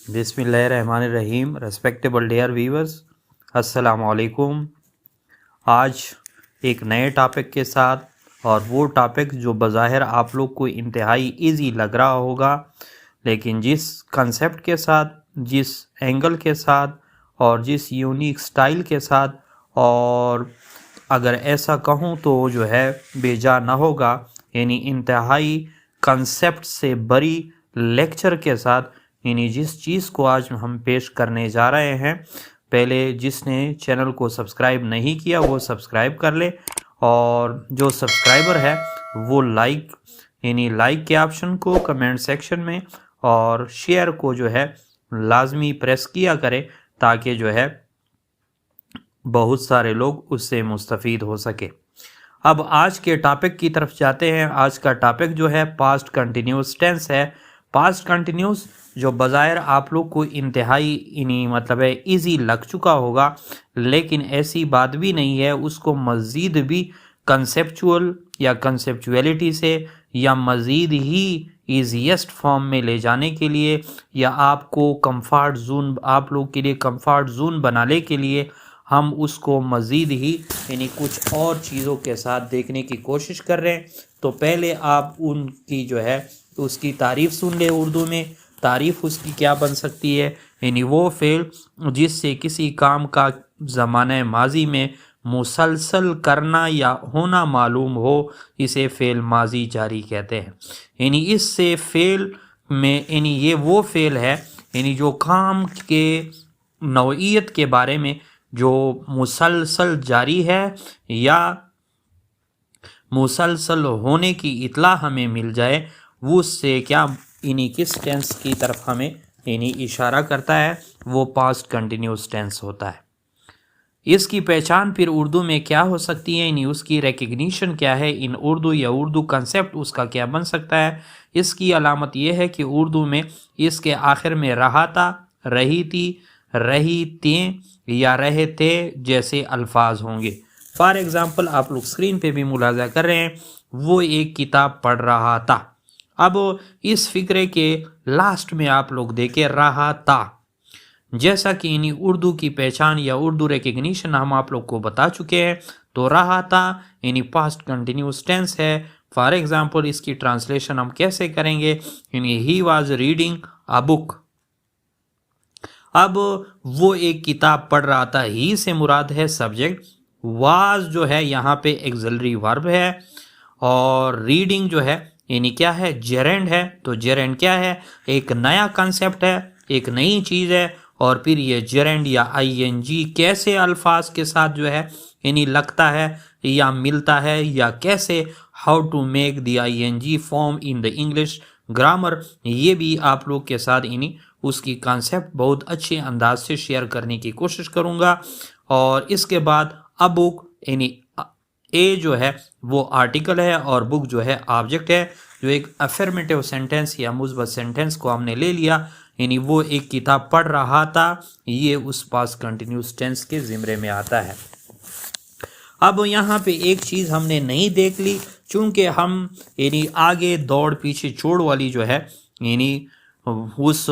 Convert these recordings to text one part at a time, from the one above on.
बिस्मिल्लाहिर्रहमानिर्रहीम। Respectable dear viewers, अस्सलाम वालेकुम। आज एक नए टॉपिक के साथ, और वो टॉपिक जो बज़ाहिर आप लोग को इंतहाई इजी लग रहा होगा, लेकिन जिस कंसेप्ट के साथ, जिस एंगल के साथ और जिस यूनिक स्टाइल के साथ, और अगर ऐसा कहूँ तो जो है बेजा ना होगा, यानी इंतहाई कंसेप्ट से बड़ी लेक्चर के साथ, यानी जिस चीज़ को आज हम पेश करने जा रहे हैं, पहले जिसने चैनल को सब्सक्राइब नहीं किया वो सब्सक्राइब कर ले, और जो सब्सक्राइबर है वो लाइक, यानी लाइक के ऑप्शन को कमेंट सेक्शन में और शेयर को जो है लाजमी प्रेस किया करे, ताकि जो है बहुत सारे लोग उससे मुस्तफ़ीद हो सके। अब आज के टॉपिक की तरफ जाते हैं। आज का टॉपिक जो है पास्ट कंटिन्यूस टेंस है। पास्ट कंटिन्यूस जो बज़ाहिर आप लोग को इंतहाई मतलब है इजी लग चुका होगा, लेकिन ऐसी बात भी नहीं है। उसको मज़ीद भी कंसेप्चुअल या कंसेप्चुअलिटी से या मज़ीद ही ईजीएस्ट फॉर्म में ले जाने के लिए, या आपको कंफर्ट जोन, आप लोग के लिए कंफर्ट जोन बनाने के लिए हम उसको मज़ीद ही यानी कुछ और चीज़ों के साथ देखने की कोशिश कर रहे हैं। तो पहले आप उनकी जो है उसकी तारीफ़ सुन ले। उर्दू में तारीफ़ उसकी क्या बन सकती है, यानी वो फ़ेल जिससे किसी काम का ज़माने माजी में मुसलसल करना या होना मालूम हो, इसे फ़ेल माजी जारी कहते हैं। यानी इससे फ़ेल में, यानी ये वो फ़ेल है यानी जो काम के नौइयत के बारे में जो मुसलसल जारी है या मुसलसल होने की इत्ला हमें मिल जाए, वो उससे क्या इन्हीं किस टेंस की तरफ हमें इन्हीं इशारा करता है, वो पास्ट कंटिन्यूस टेंस होता है। इसकी पहचान फिर उर्दू में क्या हो सकती है, यानी उसकी रिकग्निशन क्या है इन उर्दू, या उर्दू कंसेप्ट उसका क्या बन सकता है। इसकी अलामत यह है कि उर्दू में इसके आखिर में रहा था, रही थी, रही ते या रहते जैसे अल्फाज होंगे। फॉर एग्ज़ाम्पल आप लोग स्क्रीन पे भी मुलाजा कर रहे हैं, वो एक किताब पढ़ रहा था। अब इस फिक्रे के लास्ट में आप लोग देखे रहा था, जैसा कि इन्हीं उर्दू की पहचान या उर्दू रिकग्निशन हम आप लोग को बता चुके हैं। तो रहा था यानी पास्ट कंटिन्यूस टेंस है। फॉर एग्जाम्पल इसकी ट्रांसलेशन हम कैसे करेंगे, यानी he was reading a book. अब वो एक किताब पढ़ रहा था, ही से मुराद है सब्जेक्ट, वाज जो है यहाँ पे एक्सिलरी वर्ब है, और रीडिंग जो है यानी क्या है, जेरेंड है। तो जेरेंड क्या है, एक नया कंसेप्ट है, एक नई चीज़ है। और फिर ये जेरेंड या आईएनजी कैसे अल्फाज के साथ जो है यानी लगता है या मिलता है, या कैसे how to make the ING form in the English grammar, ये भी आप लोग के साथ यानी उसकी कॉन्सेप्ट बहुत अच्छे अंदाज से शेयर करने की कोशिश करूँगा। और इसके बाद अ बुक, यानी ए जो है वो आर्टिकल है और बुक जो है ऑब्जेक्ट है। जो एक अफर्मेटिव सेंटेंस या मुस्बत सेंटेंस को हमने ले लिया, यानी वो एक किताब पढ़ रहा था, ये उस पास्ट कंटिन्यूस टेंस के ज़िम्रे में आता है। अब यहाँ पे एक चीज़ हमने नहीं देख ली, चूँकि हम यानी आगे दौड़ पीछे छोड़ वाली जो है यानी उस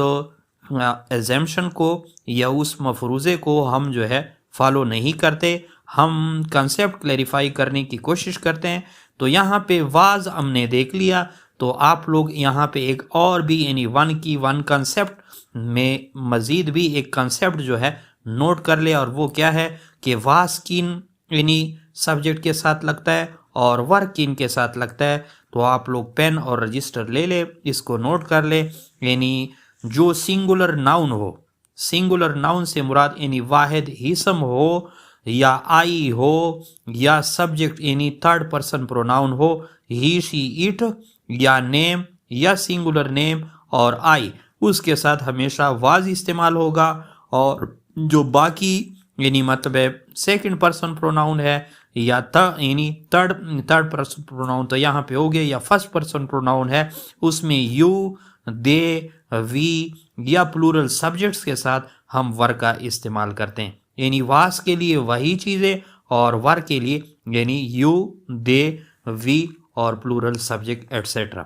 एजम्पशन को या उस मफरूज़े को हम जो है फॉलो नहीं करते, हम कंसेप्ट क्लैरिफाई करने की कोशिश करते हैं। तो यहाँ पे वाज हमने देख लिया, तो आप लोग यहाँ पे एक और भी यानी वन कंसेप्ट में मज़ीद भी एक कंसेप्ट जो है नोट कर ले, और वो क्या है कि वाज किन यानी सब्जेक्ट के साथ लगता है और वर्क किन के साथ लगता है। तो आप लोग पेन और रजिस्टर ले ले, इसको नोट कर ले। यानी जो सिंगुलर नाउन हो, सिंगुलर नाउन से मुराद यानी वाहिद हिस्म हो, या आई हो, या सब्जेक्ट यानी थर्ड पर्सन प्रोनाउन हो, ही शी इट, या नेम या सिंगुलर नेम और आई, उसके साथ हमेशा वाज इस्तेमाल होगा। और जो बाकी यानी मतलब सेकंड पर्सन प्रोनाउन है या यानी थर्ड पर्सन प्रोनाउन तो यहाँ पे हो गया, या फर्स्ट पर्सन प्रोनाउन है उसमें यू, दे, वी या प्लूरल सब्जेक्ट्स के साथ हम वर का इस्तेमाल करते हैं। यानी वास के लिए वही चीज़ें और वर के लिए यानी यू, दे, वी और प्लूरल सब्जेक्ट एट्सेट्रा।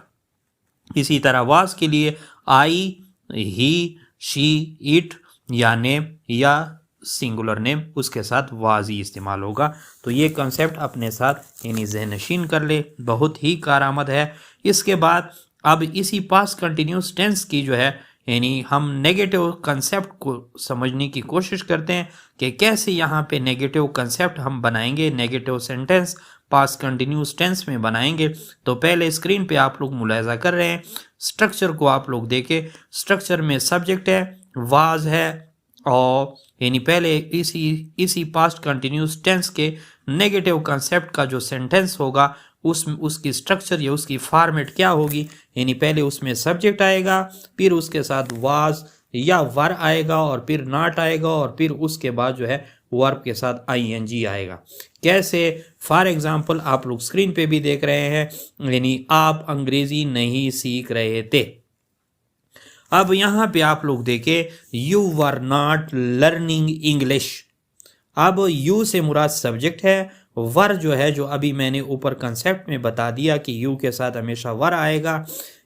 इसी तरह वास के लिए आई, ही, शी, इट या नेम या सिंगुलर नेम उसके साथ वाज ही इस्तेमाल होगा। तो ये कंसेप्ट अपने साथ यानी ज़हनशीन कर ले, बहुत ही कारआमद है। इसके बाद अब इसी पास्ट कंटिन्यूस टेंस की जो है यानी हम नेगेटिव कंसेप्ट को समझने की कोशिश करते हैं कि कैसे यहाँ पे नेगेटिव कंसेप्ट हम बनाएंगे, negative sentence past continuous tense में बनाएंगे। तो पहले स्क्रीन पे आप लोग मुलाहिजा कर रहे हैं, स्ट्रक्चर को आप लोग देखें। स्ट्रक्चर में सब्जेक्ट है, वाज है, और यानी पहले इसी पास्ट कंटिन्यूस टेंस के नेगेटिव कंसेप्ट का जो सेंटेंस होगा उसकी स्ट्रक्चर या उसकी फॉर्मेट क्या होगी, यानी पहले उसमें सब्जेक्ट आएगा, फिर उसके साथ वाज या वर आएगा, और फिर नॉट आएगा, और फिर उसके बाद जो है वर्ब के साथ आईएनजी आएगा। कैसे? फॉर एग्जांपल आप लोग स्क्रीन पे भी देख रहे हैं, यानी आप अंग्रेजी नहीं सीख रहे थे। अब यहाँ पे आप लोग देखें, you were not learning English. अब यू से मुराद सब्जेक्ट है, वर जो है, जो अभी मैंने ऊपर कंसेप्ट में बता दिया कि यू के साथ हमेशा वर आएगा,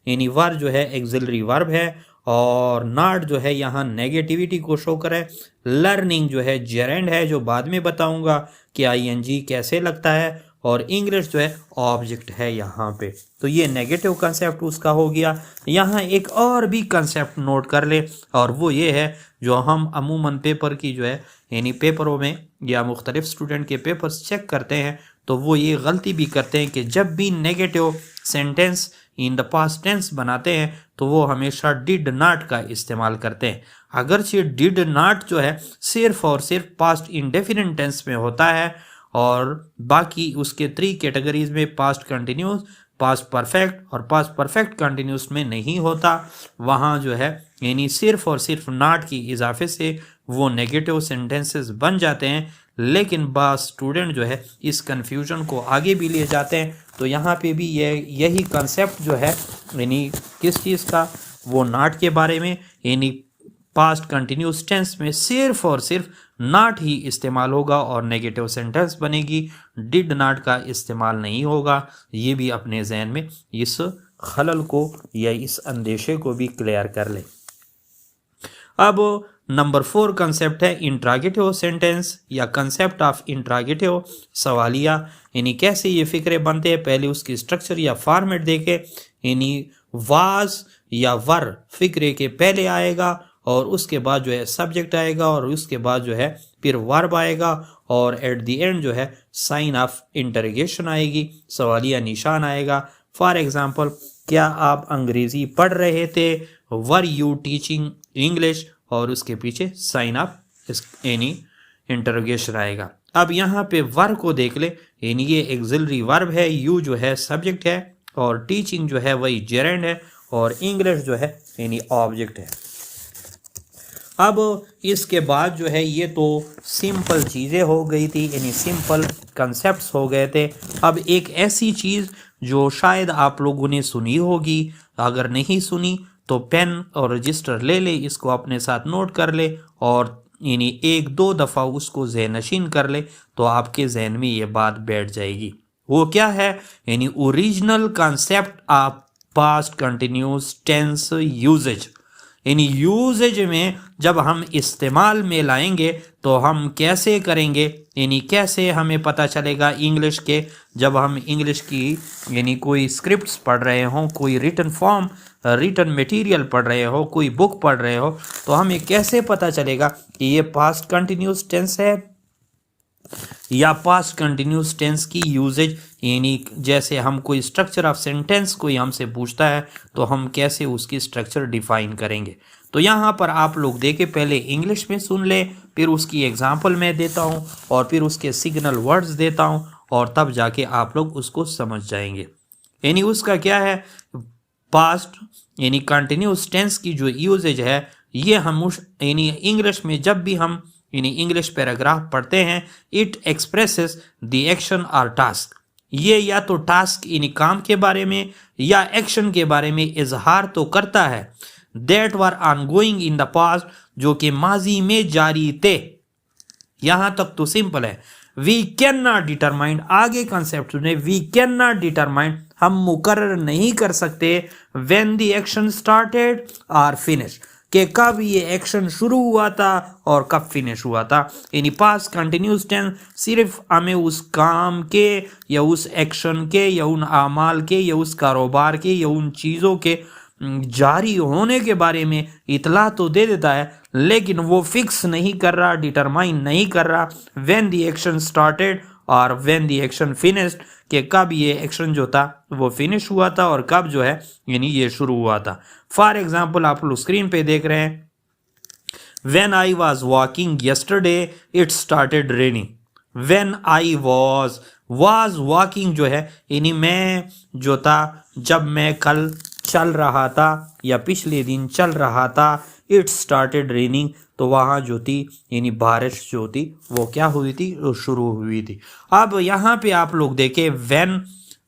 यानी वर जो है एक्सिलरी वर्ब है, और नॉट जो है यहाँ नेगेटिविटी को शो करे। लर्निंग जो है जेरेंड है, जो बाद में बताऊंगा कि आईएनजी कैसे लगता है, और इंग्लिश जो है ऑब्जेक्ट है यहाँ पे। तो ये नेगेटिव कंसेप्ट उसका हो गया। यहाँ एक और भी कंसेप्ट नोट कर ले, और वो ये है जो हम अमूमन पेपर की जो है यानी पेपरों में या मुख्तलिफ स्टूडेंट के पेपर्स चेक करते हैं, तो वो ये गलती भी करते हैं कि जब भी negative sentence in the past tense बनाते हैं तो वो हमेशा डिड नॉट का इस्तेमाल करते हैं। अगरचे डिड नॉट जो है सिर्फ और सिर्फ पास्ट इंडेफिनिट टेंस में होता है, और बाकी उसके 3 कैटेगरीज में पास्ट कंटिन्यूस, पास्ट परफेक्ट और पास्ट परफेक्ट कंटिन्यूस में नहीं होता। वहाँ जो है यानी सिर्फ और सिर्फ नॉट की इजाफे से वो नेगेटिव सेंटेंसेस बन जाते हैं। लेकिन बास स्टूडेंट जो है इस कन्फ्यूजन को आगे भी ले जाते हैं। तो यहाँ पे भी यही कंसेप्ट जो है यानी किस चीज़ का, वो नॉट के बारे में, यानी पास्ट कंटिन्यूस टेंस में सिर्फ और सिर्फ नॉट ही इस्तेमाल होगा और नेगेटिव सेंटेंस बनेगी, डिड नॉट का इस्तेमाल नहीं होगा। ये भी अपने जहन में इस खलल को या इस अंदेशे को भी क्लियर कर ले। अब नंबर 4 कंसेप्ट है इंट्रागेटिव सेंटेंस या कंसेप्ट ऑफ इंट्रागेटिव, सवालिया, यानी कैसे ये फिक्रे बनते हैं। पहले उसकी स्ट्रक्चर या फॉर्मेट देखे, यानी वाज या वर फिक्रे के पहले आएगा, और उसके बाद जो है सब्जेक्ट आएगा, और उसके बाद जो है फिर वर्ब आएगा, और एट द एंड जो है साइन ऑफ इंटरोगेशन आएगी, सवालिया निशान आएगा। फॉर एग्जांपल, क्या आप अंग्रेजी पढ़ रहे थे, वर यू टीचिंग इंग्लिश, और उसके पीछे साइन ऑफ यानी इंटरोगेशन आएगा। अब यहाँ पे वर को देख ले, यानी ये एक्सिलरी वर्ब है, यू जो है सब्जेक्ट है, और टीचिंग जो है वही जेरेंड है, और इंग्लिश जो है यानी ऑब्जेक्ट है। अब इसके बाद जो है ये तो सिंपल चीज़ें हो गई थी, यानी सिंपल कंसेप्ट्स हो गए थे। अब एक ऐसी चीज़ जो शायद आप लोगों ने सुनी होगी, अगर नहीं सुनी तो पेन और रजिस्टर ले ले, इसको अपने साथ नोट कर ले, और यानी 1-2 दफ़ा उसको ज़हनशीन कर ले, तो आपके जहन में ये बात बैठ जाएगी। वो क्या है? यानी original concept of past continuous tense usages, यानी यूजेज में जब हम इस्तेमाल में लाएंगे तो हम कैसे करेंगे, यानी कैसे हमें पता चलेगा इंग्लिश के, जब हम इंग्लिश की यानी कोई स्क्रिप्ट्स पढ़ रहे हों, कोई रिटन फॉर्म रिटन मटेरियल पढ़ रहे हो, कोई बुक पढ़ रहे हो, तो हमें कैसे पता चलेगा कि ये पास्ट कंटिन्यूस टेंस है या पास्ट कंटिन्यूस टेंस की यूजेज। यानी जैसे हम कोई स्ट्रक्चर ऑफ सेंटेंस कोई हमसे पूछता है तो हम कैसे उसकी स्ट्रक्चर डिफाइन करेंगे। तो यहाँ पर आप लोग देखें, पहले इंग्लिश में सुन ले, फिर उसकी एग्जांपल मैं देता हूँ, और फिर उसके सिग्नल वर्ड्स देता हूँ, और तब जाके आप लोग उसको समझ जाएंगे। यानी उसका क्या है, पास्ट यानी कंटिन्यूस टेंस की जो यूजेज है, ये हम यानी इंग्लिश में जब भी हम यानी इंग्लिश पैराग्राफ पढ़ते हैं, इट एक्सप्रेसेस द एक्शन और टास्क, ये या तो टास्क यानी काम के बारे में या एक्शन के बारे में इजहार तो करता है, that were ongoing in the past, जो कि माजी में जारी थे। यहां तक तो सिंपल है। वी कैन नॉट डिटरमाइन, आगे कंसेप्ट में वी कैन नॉट डिटरमाइन, हम मुकर्रर नहीं कर सकते, व्हेन द एक्शन स्टार्टेड और फिनिश, कि कब ये एक्शन शुरू हुआ था और कब फिनिश हुआ था। यानी पास्ट कंटिन्यूस टेंस सिर्फ हमें उस काम के या उस एक्शन के या उन आमाल के या उस कारोबार के या उन चीज़ों के जारी होने के बारे में इतला तो दे देता है, लेकिन वो फिक्स नहीं कर रहा, डिटरमाइन नहीं कर रहा व्हेन द एक्शन स्टार्टेड और व्हेन द एक्शन फिनिश्ड, कि कब ये एक्शन जो था वो फिनिश हुआ था और कब जो है यानी ये शुरू हुआ था। फॉर एग्जाम्पल आप लोग स्क्रीन पे देख रहे हैं, When I was walking yesterday, it started raining. When I was walking जो है यानी मैं जो था जब मैं कल चल रहा था या पिछले दिन चल रहा था, it started raining, तो वहाँ जो थी यानी बारिश जो थी वो क्या हुई थी, वो शुरू हुई थी। अब यहाँ पे आप लोग देखें when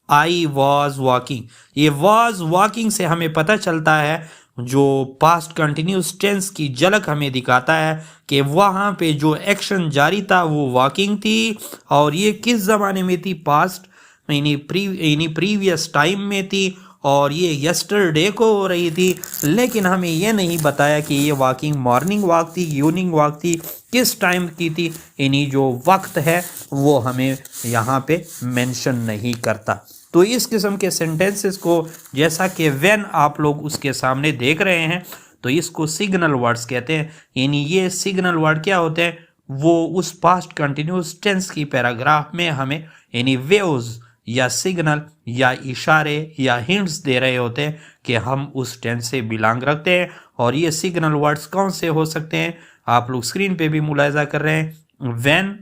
I was walking, ये was walking से हमें पता चलता है, जो पास्ट कंटिन्यूस टेंस की झलक हमें दिखाता है कि वहाँ पे जो एक्शन जारी था वो वॉकिंग थी, और ये किस ज़माने में थी, पास्ट यानी प्रीवियस टाइम में थी, और ये यस्टरडे को हो रही थी। लेकिन हमें ये नहीं बताया कि ये वॉकिंग मॉर्निंग वॉक थी, इवनिंग वॉक थी, किस टाइम की थी, यानी जो वक्त है वो हमें यहाँ पे मेंशन नहीं करता। तो इस किस्म के सेंटेंसेस को जैसा कि व्हेन आप लोग उसके सामने देख रहे हैं, तो इसको सिग्नल वर्ड्स कहते हैं। यानी ये सिग्नल वर्ड क्या होते हैं, वो उस पास्ट कंटिन्यूस टेंस की पैराग्राफ में हमें यानी वेव्स या सिग्नल या इशारे या हिंट्स दे रहे होते हैं कि हम उस टेंस से बिलोंग रखते हैं। और ये सिग्नल वर्ड्स कौन से हो सकते हैं, आप लोग स्क्रीन पे भी मुलाहिजा कर रहे हैं, when,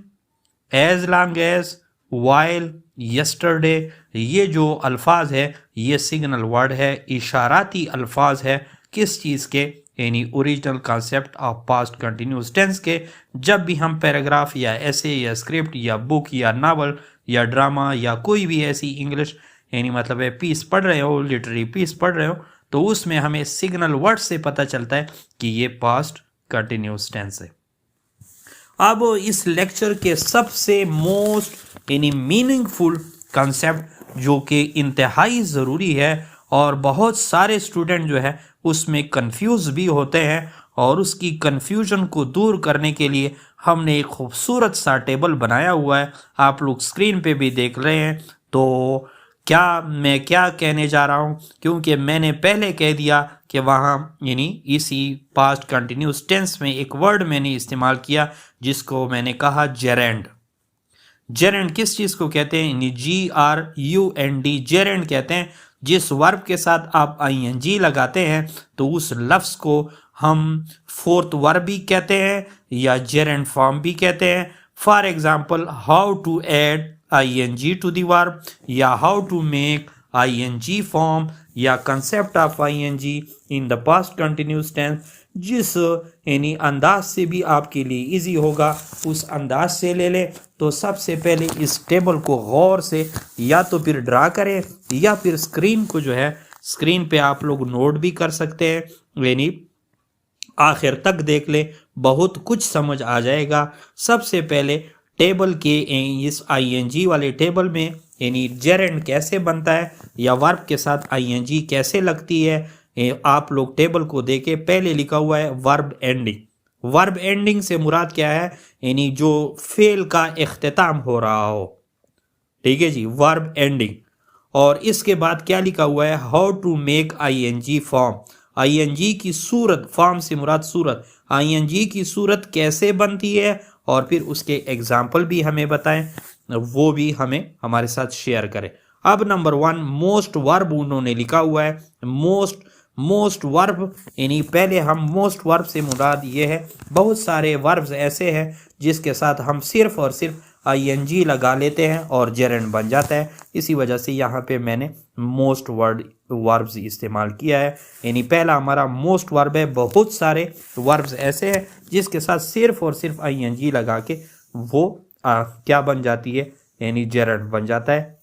as long as, while, yesterday, ये जो अल्फाज है ये सिग्नल वर्ड है, इशाराती अल्फाज है किस चीज़ के, यानी original concept of past continuous tense के। जब भी हम पैराग्राफ या ऐसे या स्क्रिप्ट या बुक या नावल या ड्रामा या कोई भी ऐसी इंग्लिश यानी मतलब है पीस पढ़ रहे हो, लिटरेरी पीस पढ़ रहे हो, तो उसमें हमें सिग्नल वर्ड से पता चलता है कि ये पास्ट कंटिन्यूस टेंस है। अब इस लेक्चर के सबसे मोस्ट यानी मीनिंगफुल कंसेप्ट जो कि इंतहाई ज़रूरी है और बहुत सारे स्टूडेंट जो है उसमें कंफ्यूज भी होते हैं, और उसकी कंफ्यूजन को दूर करने के लिए हमने एक खूबसूरत सा टेबल बनाया हुआ है, आप लोग स्क्रीन पे भी देख रहे हैं। तो मैं क्या कहने जा रहा हूँ, क्योंकि मैंने पहले कह दिया कि वहाँ यानी इसी पास्ट कंटिन्यूस टेंस में एक वर्ड मैंने इस्तेमाल किया जिसको मैंने कहा जेरेंड। जेरेंड किस चीज़ को कहते हैं, यानी GRUND, जेरेंड कहते हैं जिस वर्ब के साथ आप ING लगाते हैं तो उस लफ्ज़ को हम फोर्थ वर्ब भी कहते हैं या जेरेंड फॉर्म भी कहते हैं। For example, how to add ING to the verb, या how to make ING form, या concept of ING in the past continuous tense. जिस यानी अंदाज से भी आपके लिए इजी होगा उस अंदाज से ले लें। तो सबसे पहले इस टेबल को गौर से या तो फिर ड्रा करें या फिर स्क्रीन को जो है स्क्रीन पे आप लोग नोट भी कर सकते हैं, यानी आखिर तक देख ले, बहुत कुछ समझ आ जाएगा। सबसे पहले टेबल के इस ING वाले टेबल में यानी जेरेंड कैसे बनता है या वर्ब के साथ ING कैसे लगती है, आप लोग टेबल को देखें। पहले लिखा हुआ है वर्ब एंडिंग। वर्ब एंडिंग से मुराद क्या है, यानी जो फेल का इख्तिताम हो रहा हो, ठीक है जी, वर्ब एंडिंग। और इसके बाद क्या लिखा हुआ है, how to make ING form. ING की सूरत, फॉर्म से मुराद सूरत, ING की सूरत कैसे बनती है, और फिर उसके एग्जाम्पल भी हमें बताएं, वो भी हमें हमारे साथ शेयर करें। अब नंबर 1 मोस्ट वर्ब उन्होंने लिखा हुआ है। मोस्ट वर्ब यानी पहले हम मोस्ट वर्ब से मुराद ये है, बहुत सारे वर्ब्स ऐसे हैं जिसके साथ हम सिर्फ और सिर्फ ING लगा लेते हैं और जेरेंड बन जाता है। इसी वजह से यहाँ पे मैंने मोस्ट वर्ब्स इस्तेमाल किया है। यानी पहला हमारा मोस्ट वर्ब है, बहुत सारे वर्ब्स ऐसे हैं जिसके साथ सिर्फ और सिर्फ ING लगा के वो क्या बन जाती है, यानी जेरेंड बन जाता है।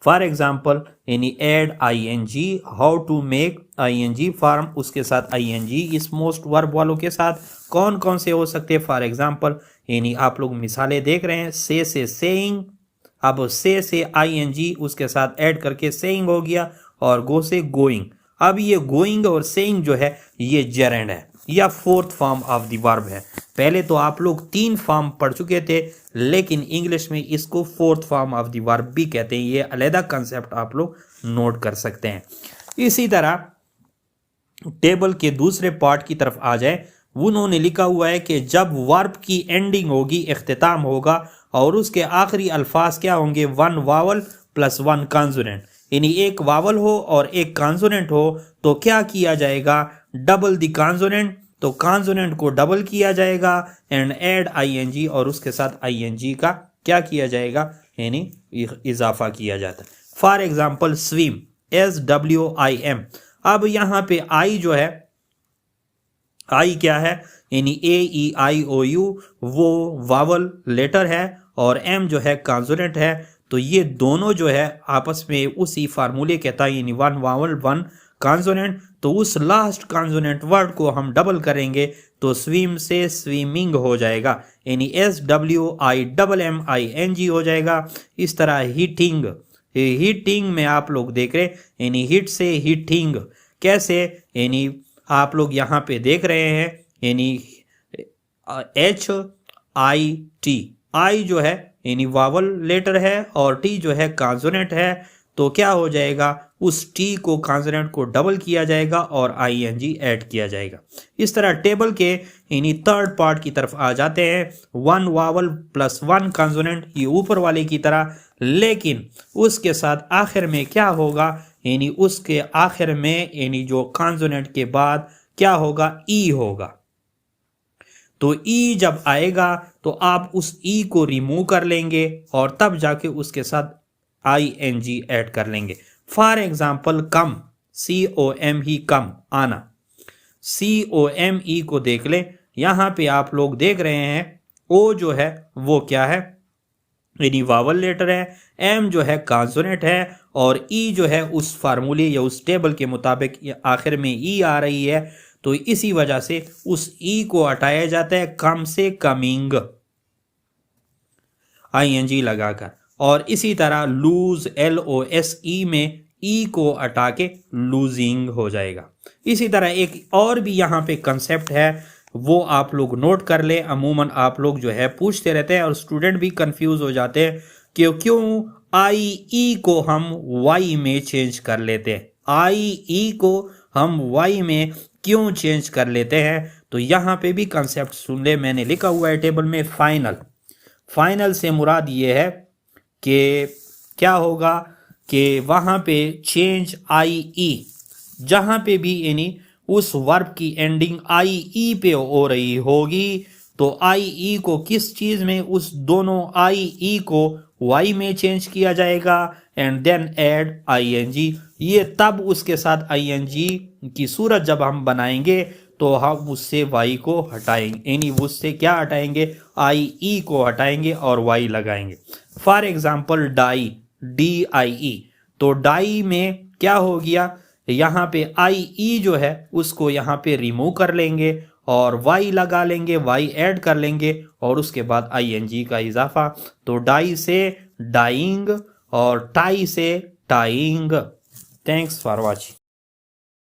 फॉर एग्जाम्पल, यानी add ING, how to make ING form, उसके साथ ING इस मोस्ट वर्ब वालों के साथ कौन कौन से हो सकते हैं। फॉर एग्जाम्पल, यानी आप लोग मिसालें देख रहे हैं, से सेइंग, अब से ING उसके साथ ऐड करके सेइंग हो गया, और गो से गोइंग। अब ये गोइंग और सेइंग जो है ये जेरेंड है या fourth form of the verb है। पहले तो आप लोग 3 फॉर्म पढ़ चुके थे, लेकिन इंग्लिश में इसको fourth form of the verb भी कहते हैं। ये अलग कंसेप्ट आप लोग नोट कर सकते हैं। इसी तरह टेबल के दूसरे पार्ट की तरफ आ जाए, उन्होंने लिखा हुआ है कि जब वर्ब की एंडिंग होगी, इख्तिताम होगा और उसके आखिरी अल्फाज क्या होंगे, 1 वावल प्लस 1 कॉन्सोनेंट, यानी एक वावल हो और एक कॉन्सोनेंट हो, तो क्या किया जाएगा, डबल द कॉन्सोनेंट, तो कॉन्सोनेंट को डबल किया जाएगा एंड ऐड आईएनजी, और उसके साथ आईएनजी का क्या किया जाएगा, यानी इजाफा किया जाता है। For example swim, SWIM। अब यहाँ पे आई जो है, आई क्या है, यानी AEIOU वो वावल लेटर है और एम जो है कॉन्सोनेंट है। तो ये दोनों जो है आपस में उसी फार्मूले कहता है, यानी 1 वावल 1 कॉन्सोनेंट। तो उस लास्ट कॉन्सोनेंट वर्ड को हम डबल करेंगे तो स्विम से स्विमिंग हो जाएगा, यानी SWIMMING हो जाएगा। इस तरह हीटिंग, हीटिंग में आप लोग देख रहे, यानी हिट से हीटिंग कैसे, यानी आप लोग यहाँ पे देख रहे हैं, यानी HIT, आई जो है यानी वावल लेटर है और टी जो है कॉन्सोनेंट है। तो क्या हो जाएगा, उस टी को कॉन्सोनेंट को डबल किया जाएगा और आईएनजी ऐड किया जाएगा। इस तरह टेबल के यानी थर्ड पार्ट की तरफ आ जाते हैं, 1 वावल प्लस 1 कॉन्सोनेंट, ये ऊपर वाले की तरह, लेकिन उसके साथ आखिर में क्या होगा, यानी उसके आखिर में यानी जो कॉन्सोनेंट के बाद क्या होगा, ई होगा। तो ई जब आएगा तो आप उस ई को रिमूव कर लेंगे और तब जाके उसके साथ ING ऐड कर लेंगे। फॉर एग्जाम्पल कम, COM ही कम, आना, COME को देख ले, यहाँ पे आप लोग देख रहे हैं ओ जो है वो क्या है, यानी वावल लेटर है, एम जो है कॉन्सोनेंट है और ई जो है उस फार्मूले या उस टेबल के मुताबिक आखिर में ई आ रही है। तो इसी वजह से उस ई को हटाया जाता है कम से कमिंग, ING लगाकर। और इसी तरह लूज, LOSE में ई को हटा के लूजिंग हो जाएगा। इसी तरह एक और भी यहाँ पे कंसेप्ट है, वो आप लोग नोट कर ले। अमूमन आप लोग जो है पूछते रहते हैं और स्टूडेंट भी कंफ्यूज हो जाते हैं कि क्यों IE को हम Y में चेंज कर लेते हैं, IE को हम Y में क्यों चेंज कर लेते हैं। तो यहाँ पे भी कंसेप्ट सुन ले, मैंने लिखा हुआ है टेबल में, फाइनल। फाइनल से मुराद ये है कि क्या होगा कि वहाँ पे चेंज IE, जहाँ पे भी यानी उस वर्ब की एंडिंग IE पे हो रही होगी, तो IE को किस चीज़ में, उस दोनों IE को Y में चेंज किया जाएगा एंड देन ऐड ING। ये तब उसके साथ ING की सूरत जब हम बनाएंगे तो हम उससे Y को हटाएंगे, यानी उससे क्या हटाएंगे, IE को हटाएंगे और Y लगाएंगे। फॉर एग्जाम्पल डाई, DIE, तो डाई में क्या हो गया, यहाँ पे IE जो है उसको यहाँ पे रिमूव कर लेंगे और Y लगा लेंगे, Y ऐड कर लेंगे और उसके बाद ING का इजाफा। तो डाई से डाइंग और टाई से टाइंग। Thanks for watching.